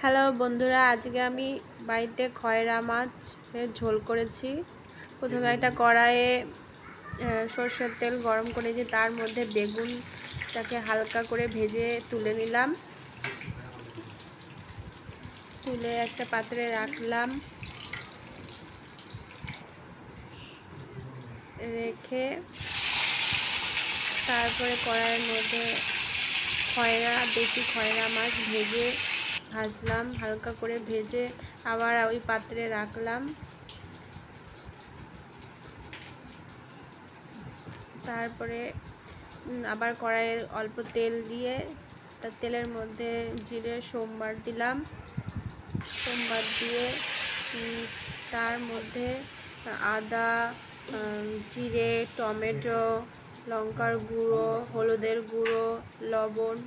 Hello বন্ধুরা, আজকে আমি বাড়িতে খয়রা মাছের ঝোল করেছি। প্রথমে একটা কড়াইয়ে সরষের তেল গরম করেছি, তার মধ্যে বেগুনটাকে হালকা করে ভেজে তুলে নিলাম। তুলে একটা পাত্রে রাখলাম, রেখে তারপরে কড়াইয়ের মধ্যে দেশি খয়রা মাছ ভাজলাম, হালকা করে ভেজে আবার ওই পাত্রে রাখলাম। তারপরে আবার কড়াইয়ে অল্প তেল দিয়ে তার তেলের মধ্যে জিরে সোমবার দিলাম। সোমবার দিয়ে তার মধ্যে আদা, জিরে, টমেটো, লঙ্কার গুঁড়ো, হলুদের গুঁড়ো, লবণ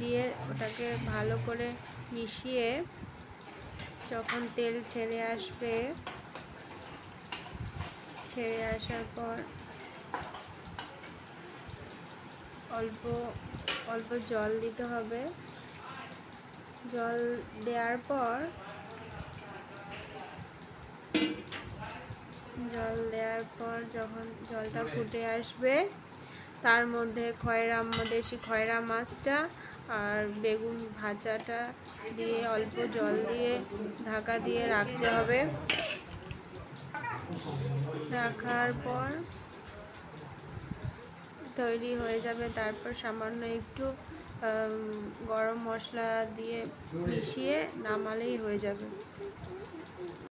দিয়ে ওটাকে ভালো করে মিশিয়ে যখন তেল ছেড়ে আসার পর অল্প অল্প জল দিতে হবে। জল দেওয়ার পর যখন জলটা ফুটে আসবে, তার মধ্যে দেশি খয়রা মাছটা আর বেগুন ভাজাটা দিয়ে অল্প জল দিয়ে ঢাকা দিয়ে রাখতে হবে। রাখার পর তৈরি হয়ে যাবে। তারপর সামান্য একটু গরম মশলা দিয়ে মিশিয়ে নামালেই হয়ে যাবে।